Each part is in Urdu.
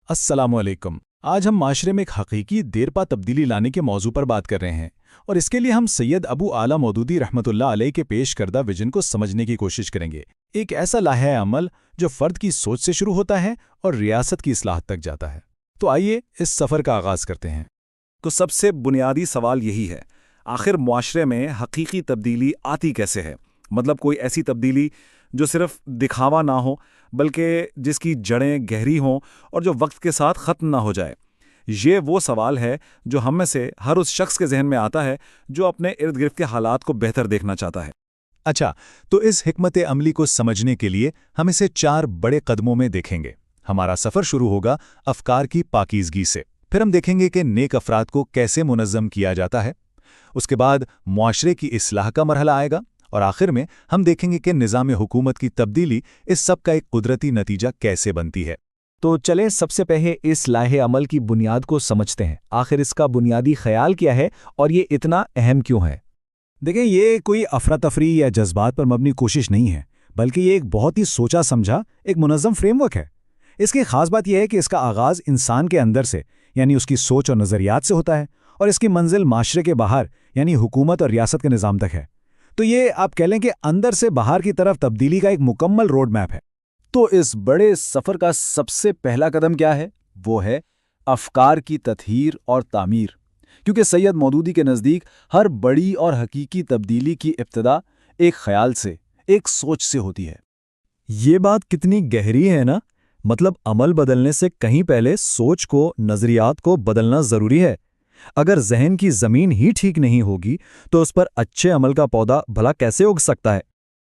السلام علیکم۔ آج ہم معاشرے میں ایک حقیقی دیرپا تبدیلی لانے کے موضوع پر بات کر رہے ہیں، اور اس کے لیے ہم سید ابو اعلیٰ مودودی رحمۃ اللہ علیہ کے پیش کردہ ویژن کو سمجھنے کی کوشش کریں گے۔ ایک ایسا لائحہ عمل جو فرد کی سوچ سے شروع ہوتا ہے اور ریاست کی اصلاح تک جاتا ہے۔ تو آئیے اس سفر کا آغاز کرتے ہیں۔ تو سب سے بنیادی سوال یہی ہے، آخر معاشرے میں حقیقی تبدیلی آتی کیسے ہے؟ مطلب کوئی ایسی تبدیلی جو صرف دکھاوا نہ ہو، بلکہ جس کی جڑیں گہری ہوں اور جو وقت کے ساتھ ختم نہ ہو جائے۔ یہ وہ سوال ہے جو ہم میں سے ہر اس شخص کے ذہن میں آتا ہے جو اپنے ارد گرد کے حالات کو بہتر دیکھنا چاہتا ہے۔ اچھا، تو اس حکمت عملی کو سمجھنے کے لیے ہم اسے 4 بڑے قدموں میں دیکھیں گے۔ ہمارا سفر شروع ہوگا افکار کی پاکیزگی سے، پھر ہم دیکھیں گے کہ نیک افراد کو کیسے منظم کیا جاتا ہے، اس کے بعد معاشرے کی اصلاح کا مرحلہ آئے گا، اور آخر میں ہم دیکھیں گے کہ نظام حکومت کی تبدیلی اس سب کا ایک قدرتی نتیجہ کیسے بنتی ہے۔ تو چلیں سب سے پہلے اس لائحہ عمل کی بنیاد کو سمجھتے ہیں۔ آخر اس کا بنیادی خیال کیا ہے اور یہ اتنا اہم کیوں ہے؟ دیکھیں، یہ کوئی افراتفری یا جذبات پر مبنی کوشش نہیں ہے، بلکہ یہ ایک بہت ہی سوچا سمجھا ایک منظم فریم ورک ہے۔ اس کی خاص بات یہ ہے کہ اس کا آغاز انسان کے اندر سے، یعنی اس کی سوچ اور نظریات سے ہوتا ہے، اور اس کی منزل معاشرے کے باہر، یعنی حکومت اور ریاست کے نظام تک ہے۔ تو یہ آپ کہہ لیں کہ اندر سے باہر کی طرف تبدیلی کا ایک مکمل روڈ میپ ہے۔ تو اس بڑے سفر کا سب سے پہلا قدم کیا ہے؟ وہ ہے افکار کی تطہیر اور تعمیر، کیونکہ سید مودودی کے نزدیک ہر بڑی اور حقیقی تبدیلی کی ابتدا ایک خیال سے، ایک سوچ سے ہوتی ہے۔ یہ بات کتنی گہری ہے نا؟ مطلب عمل بدلنے سے کہیں پہلے سوچ کو، نظریات کو بدلنا ضروری ہے۔ اگر ذہن کی زمین ہی ٹھیک نہیں ہوگی تو اس پر اچھے عمل کا پودا بھلا کیسے اگ سکتا ہے؟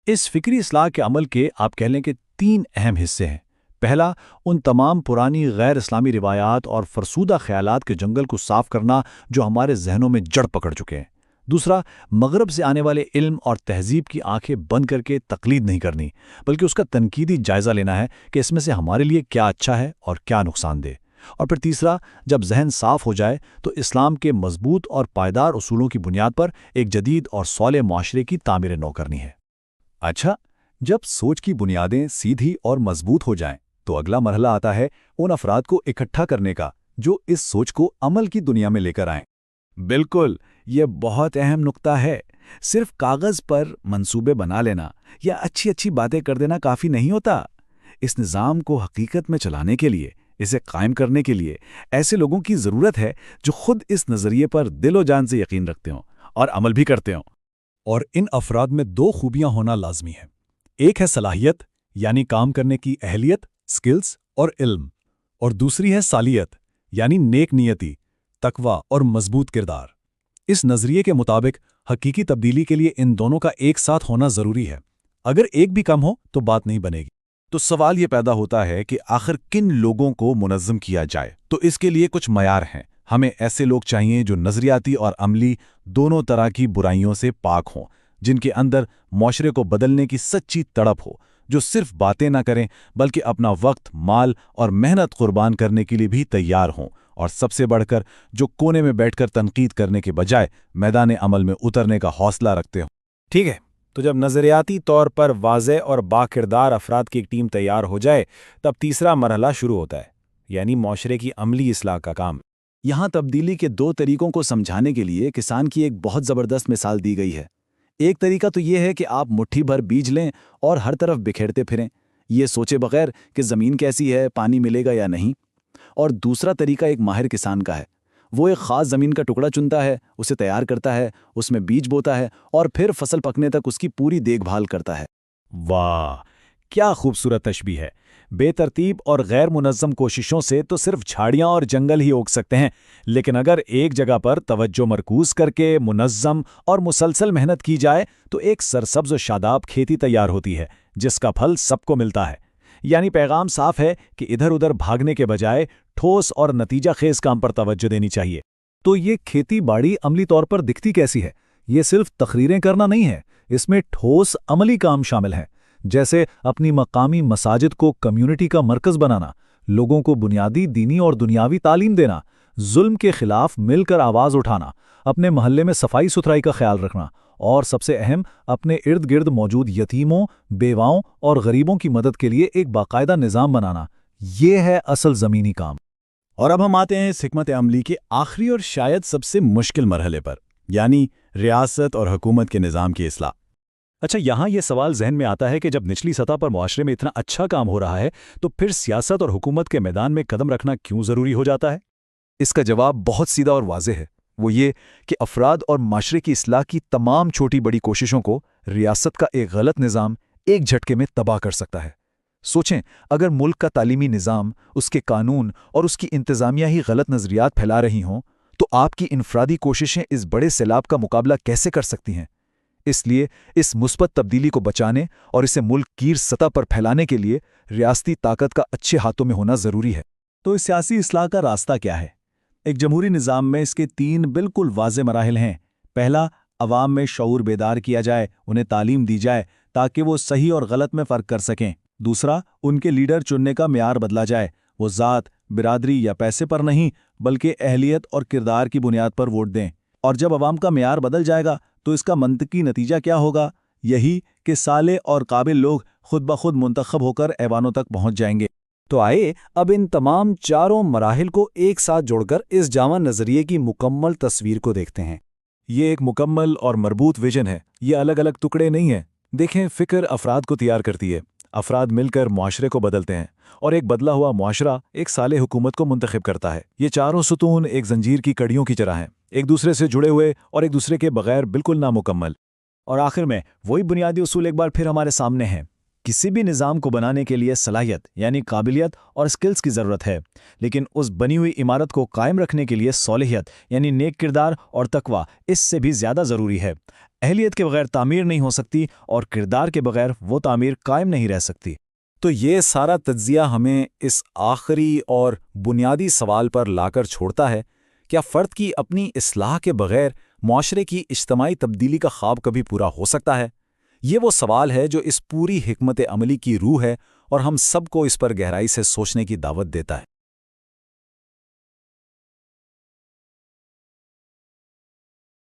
اس فکری اصلاح کے عمل کے آپ کہہ لیں کہ 3 اہم حصے ہیں۔ پہلا، ان تمام پرانی غیر اسلامی روایات اور فرسودہ خیالات کے جنگل کو صاف کرنا جو ہمارے ذہنوں میں جڑ پکڑ چکے ہیں۔ دوسرا، مغرب سے آنے والے علم اور تہذیب کی آنکھیں بند کر کے تقلید نہیں کرنی، بلکہ اس کا تنقیدی جائزہ لینا ہے کہ اس میں سے ہمارے لیے کیا اچھا ہے اور کیا نقصان دہ۔ اور پھر تیسرا، جب ذہن صاف ہو جائے تو اسلام کے مضبوط اور پائیدار اصولوں کی بنیاد پر ایک جدید اور صالح معاشرے کی تعمیر نو کرنی ہے۔ اچھا، جب سوچ کی بنیادیں سیدھی اور مضبوط ہو جائیں تو اگلا مرحلہ آتا ہے ان افراد کو اکٹھا کرنے کا جو اس سوچ کو عمل کی دنیا میں لے کر آئیں۔ بالکل، یہ بہت اہم نقطہ ہے۔ صرف کاغذ پر منصوبے بنا لینا یا اچھی باتیں کر دینا کافی نہیں ہوتا۔ اس نظام کو حقیقت میں چلانے کے لیے، اسے قائم کرنے کے لیے ایسے لوگوں کی ضرورت ہے جو خود اس نظریے پر دل و جان سے یقین رکھتے ہوں اور عمل بھی کرتے ہوں۔ اور ان افراد میں 2 خوبیاں ہونا لازمی ہے۔ ایک ہے صلاحیت، یعنی کام کرنے کی اہلیت، سکلز اور علم، اور دوسری ہے صالحیت، یعنی نیک نیتی، تقوی اور مضبوط کردار۔ اس نظریے کے مطابق حقیقی تبدیلی کے لیے ان دونوں کا ایک ساتھ ہونا ضروری ہے۔ اگر ایک بھی کم ہو تو بات نہیں بنے گی۔ تو سوال یہ پیدا ہوتا ہے کہ آخر کن لوگوں کو منظم کیا جائے؟ تو اس کے لیے کچھ معیار ہیں۔ ہمیں ایسے لوگ چاہیے جو نظریاتی اور عملی دونوں طرح کی برائیوں سے پاک ہوں، جن کے اندر معاشرے کو بدلنے کی سچی تڑپ ہو، جو صرف باتیں نہ کریں بلکہ اپنا وقت، مال اور محنت قربان کرنے کے لیے بھی تیار ہوں، اور سب سے بڑھ کر جو کونے میں بیٹھ کر تنقید کرنے کے بجائے میدان عمل میں اترنے کا حوصلہ رکھتے ہوں۔ ٹھیک ہے، تو جب نظریاتی طور پر واضح اور باکردار افراد کی ایک ٹیم تیار ہو جائے، تب تیسرا مرحلہ شروع ہوتا ہے، یعنی معاشرے کی عملی اصلاح کا کام۔ یہاں تبدیلی کے 2 طریقوں کو سمجھانے کے لیے کسان کی ایک بہت زبردست مثال دی گئی ہے۔ ایک طریقہ تو یہ ہے کہ آپ مٹھی بھر بیج لیں اور ہر طرف بکھیرتے پھریں، یہ سوچے بغیر کہ زمین کیسی ہے، پانی ملے گا یا نہیں۔ اور دوسرا طریقہ ایک ماہر کسان کا ہے۔ وہ ایک خاص زمین کا ٹکڑا چنتا ہے، اسے تیار کرتا ہے، اس میں بیج بوتا ہے اور پھر فصل پکنے تک اس کی پوری دیکھ بھال کرتا ہے۔ واہ، کیا خوبصورت تشبیہ ہے! بے ترتیب اور غیر منظم کوششوں سے تو صرف جھاڑیاں اور جنگل ہی اگ سکتے ہیں، لیکن اگر ایک جگہ پر توجہ مرکوز کر کے منظم اور مسلسل محنت کی جائے تو ایک سرسبز و شاداب کھیتی تیار ہوتی ہے جس کا پھل سب کو ملتا ہے۔ یعنی پیغام صاف ہے کہ ادھر ادھر بھاگنے کے بجائے ٹھوس اور نتیجہ خیز کام پر توجہ دینی چاہیے۔ تو یہ کھیتی باڑی عملی طور پر دکھتی کیسی ہے؟ یہ صرف تقریریں کرنا نہیں ہے، اس میں ٹھوس عملی کام شامل ہیں، جیسے اپنی مقامی مساجد کو کمیونٹی کا مرکز بنانا، لوگوں کو بنیادی دینی اور دنیاوی تعلیم دینا، ظلم کے خلاف مل کر آواز اٹھانا، اپنے محلے میں صفائی ستھرائی کا خیال رکھنا، اور سب سے اہم اپنے ارد گرد موجود یتیموں، بیواؤں اور غریبوں کی مدد کے لیے ایک باقاعدہ نظام بنانا۔ یہ ہے اصل زمینی کام۔ اور اب ہم آتے ہیں اس حکمت عملی کے آخری اور شاید سب سے مشکل مرحلے پر، یعنی ریاست اور حکومت کے نظام کی اصلاح۔ اچھا، یہاں یہ سوال ذہن میں آتا ہے کہ جب نچلی سطح پر معاشرے میں اتنا اچھا کام ہو رہا ہے تو پھر سیاست اور حکومت کے میدان میں قدم رکھنا کیوں ضروری ہو جاتا ہے؟ اس کا جواب بہت سیدھا اور واضح ہے، وہ یہ کہ افراد اور معاشرے کی اصلاح کی تمام چھوٹی بڑی کوششوں کو ریاست کا ایک غلط نظام ایک جھٹکے میں تباہ کر سکتا ہے۔ سوچیں، اگر ملک کا تعلیمی نظام، اس کے قانون اور اس کی انتظامیہ ہی غلط نظریات پھیلا رہی ہوں تو آپ کی انفرادی کوششیں اس بڑے سیلاب کا مقابلہ کیسے کر سکتی ہیں؟ اس لیے اس مثبت تبدیلی کو بچانے اور اسے ملک کی سطح پر پھیلانے کے لیے ریاستی طاقت کا اچھے ہاتھوں میں ہونا ضروری ہے۔ تو اس سیاسی اصلاح کا راستہ کیا ہے؟ ایک جمہوری نظام میں اس کے 3 بالکل واضح مراحل ہیں۔ پہلا، عوام میں شعور بیدار کیا جائے، انہیں تعلیم دی جائے تاکہ وہ صحیح اور غلط میں فرق کر سکیں۔ دوسرا، ان کے لیڈر چننے کا معیار بدلا جائے، وہ ذات، برادری یا پیسے پر نہیں بلکہ اہلیت اور کردار کی بنیاد پر ووٹ دیں۔ اور جب عوام کا معیار بدل جائے گا تو اس کا منطقی نتیجہ کیا ہوگا؟ یہی کہ صالح اور قابل لوگ خود بخود منتخب ہو کر ایوانوں تک پہنچ جائیں گے۔ تو آئے اب ان تمام چاروں مراحل کو ایک ساتھ جوڑ کر اس جامع نظریے کی مکمل تصویر کو دیکھتے ہیں۔ یہ ایک مکمل اور مربوط ویژن ہے، یہ الگ الگ ٹکڑے نہیں ہیں۔ دیکھیں، فکر افراد کو تیار کرتی ہے، افراد مل کر معاشرے کو بدلتے ہیں، اور ایک بدلا ہوا معاشرہ ایک صالح حکومت کو منتخب کرتا ہے۔ یہ چاروں ستون ایک زنجیر کی کڑیوں کی طرح ہیں، ایک دوسرے سے جڑے ہوئے اور ایک دوسرے کے بغیر بالکل نامکمل۔ اور آخر میں وہی بنیادی اصول ایک بار پھر ہمارے سامنے ہیں۔ کسی بھی نظام کو بنانے کے لیے صلاحیت یعنی قابلیت اور سکلز کی ضرورت ہے، لیکن اس بنی ہوئی عمارت کو قائم رکھنے کے لیے صالحیت یعنی نیک کردار اور تقوی اس سے بھی زیادہ ضروری ہے۔ اہلیت کے بغیر تعمیر نہیں ہو سکتی اور کردار کے بغیر وہ تعمیر قائم نہیں رہ سکتی۔ تو یہ سارا تجزیہ ہمیں اس آخری اور بنیادی سوال پر لا کر چھوڑتا ہے، کیا فرد کی اپنی اصلاح کے بغیر معاشرے کی اجتماعی تبدیلی کا خواب کبھی پورا ہو سکتا ہے؟ یہ وہ سوال ہے جو اس پوری حکمت عملی کی روح ہے اور ہم سب کو اس پر گہرائی سے سوچنے کی دعوت دیتا ہے۔